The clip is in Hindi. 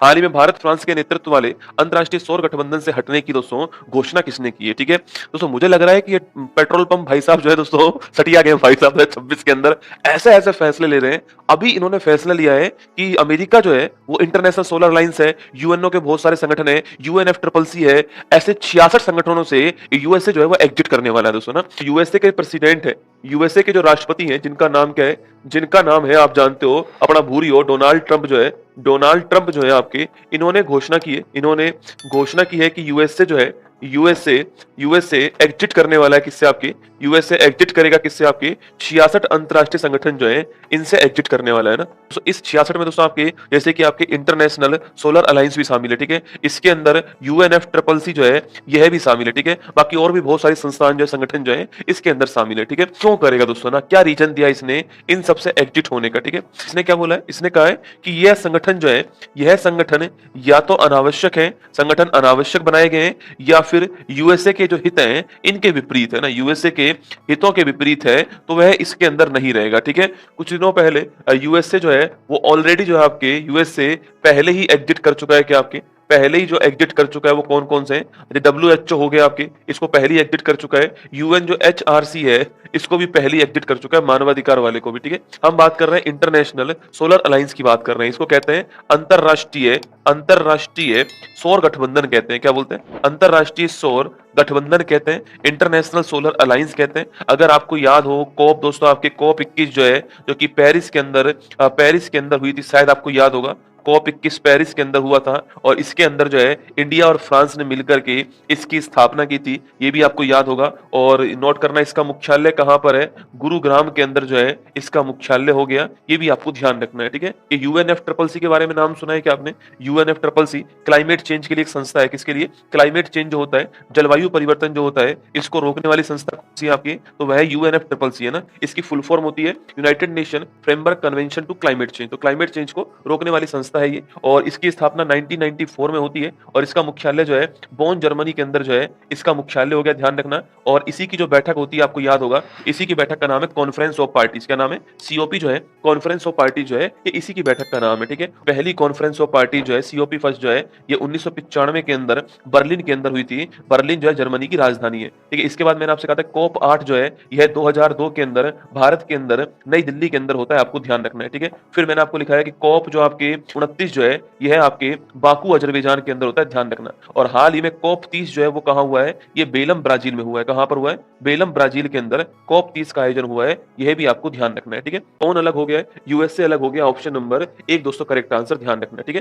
हाल ही में भारत फ्रांस के नेतृत्व वाले अंतर्राष्ट्रीय सौर गठबंधन से हटने की दोस्तों घोषणा किसने की है, ठीक है? दोस्तों मुझे लग रहा है कि ये पेट्रोल पंप भाई साहब जो है दोस्तों सटिया गए हैं भाई साहब 2026 के अंदर ऐसे-ऐसे फैसले ले रहे हैं। अभी इन्होंने फैसला लिया है कि अमेरिका जो है वो इंटरनेशनल सोलर अलायंस है, यूएनओ के बहुत सारे संगठन है, यूएनएफसीसीसी है, ऐसे 66 संगठनों से यूएसए जो है वो एग्जिट करने वाला है दोस्तों ना। यूएसए के प्रेसिडेंट है, यूएसए के जो राष्ट्रपति हैं जिनका नाम क्या है? जिनका नाम है आप जानते हो अपना भूरी हो डोनाल्ड ट्रंप जो है आपके इन्होंने घोषणा की है कि यूएसए एग्जिट करने वाला है किससे आपके यूएसए एग्जिट करेगा किससे आपके 66 अंतरराष्ट्रीय संगठन जो है इनसे एग्जिट करने वाला है ना। तो इस 66 में दोस्तों आपके जैसे कि आपके इंटरनेशनल सोलर अलायंस भी शामिल है, ठीक है? इसके अंदर यूएनएफसीसीसी जो है यह भी शामिल है, ठीक है? बाकी और भी बहुत सारी संस्थान जो है संगठन जो है इसके अंदर शामिल है, ठीक है? क्यों करेगा दोस्तों ना, क्या रीजन दिया इसने इन सबसे एग्जिट होने का, ठीक है? इसने क्या बोला है? इसने कहा है कि यह संगठन या तो अनावश्यक है, संगठन अनावश्यक बनाए गए हैं या फिर यूएसए के जो हित हैं इनके विपरीत है ना, यूएसए के हितों के विपरीत है तो वह इसके अंदर नहीं रहेगा, ठीक है? कुछ दिनों पहले यूएसए जो है वो ऑलरेडी जो है आपके यूएसए पहले ही एग्जिट कर चुका है क्या आपके पहले ही जो एग्जिट कर चुका है वो कौन-कौन से हैं? डब्ल्यूएचओ हो गया आपके, इसको पहले ही एग्जिट कर चुका है। यूएन जो एचआरसी है, इसको भी पहले ही एग्जिट कर चुका है, मानवाधिकार वाले को भी, ठीक है? हम बात कर रहे हैं इंटरनेशनल सोलर अलायंस की बात कर रहे हैं। इसको कहते हैं अंतरराष्ट्रीय अंतरराष्ट्रीय सौर गठबंधन कहते हैं। क्या बोलते हैं? अंतरराष्ट्रीय सौर गठबंधन कहते हैं, इंटरनेशनल सोलर अलायंस कहते हैं। अगर आपको याद हो कोप दोस्तों आपके कोप 21 जो है, जो कि पेरिस के अंदर हुई थी, शायद आपको याद होगा। कॉप 21 पेरिस के अंदर हुआ था और इसके अंदर जो है इंडिया और फ्रांस ने मिलकर के इसकी स्थापना की थी, ये भी आपको याद होगा। और नोट करना इसका मुख्यालय कहाँ पर है? गुरुग्राम के अंदर जो है इसका मुख्यालय हो गया, ये भी आपको ध्यान रखना है, ठीक है? ये यूएनएफसीसीसी के बारे में नाम सुना है क्या आपने? यूएनएफसीसीसी क्लाइमेट चेंज के लिए एक संस्था है, किसके लिए? क्लाइमेट चेंज जो होता है, जलवायु परिवर्तन जो होता है, इसको रोकने वाली संस्था कौन सी है आपकी? तो वह यूएनएफसीसीसी है ना। इसकी फुल फॉर्म होती है United Nation framework convention to climate change. तो क्लाइमेट चेंज को रोकने वाली संस्था है ये और इसकी स्थापना 1994 में होती है और इसका मुख्यालय जो है बोन जर्मनी के अंदर जो है इसका मुख्यालय हो गया, ध्यान रखना। और इसी की जो बैठक होती है आपको याद होगा, इसी की बैठक का नाम है कॉन्फ्रेंस ऑफ पार्टीज। क्या नाम है? सीओपी जो है, कॉन्फ्रेंस ऑफ पार्टी जो है ये इसी की बैठक का नाम है, ठीक है? पहली कॉन्फ्रेंस ऑफ पार्टी जो है सीओपी फर्स्ट जो है ये 1995 के अंदर बर्लिन के अंदर हुई थी। बर्लिन जो है जर्मनी की राजधानी है, ठीक है? इसके बाद मैंने आपसे कहा था कोप 8 जो है यह 2002 के अंदर भारत के अंदर नई दिल्ली के अंदर होता है, आपको ध्यान रखना है, ठीक है? फिर मैंने आपको लिखा है कि कोप जो आपके 29 जो है यह आपके बाकू अजरबैजान के अंदर होता है, ध्यान रखना। और हाल ही में कोप 30 जो है वो कहाँ हुआ है? ये बेलम ब्राजील में हुआ है। कहाँ पर हुआ है? बेलम ब्राजील के अंदर कोप 30 का आयोजन हुआ है, यह भी आपको ध्यान रखना है, ठीक है? कौन अलग हो गया है? यूएसए अलग हो गया, ऑप्शन नंबर 1 दोस्तों करेक्ट आंसर, ध्यान रखना है, ठीक है?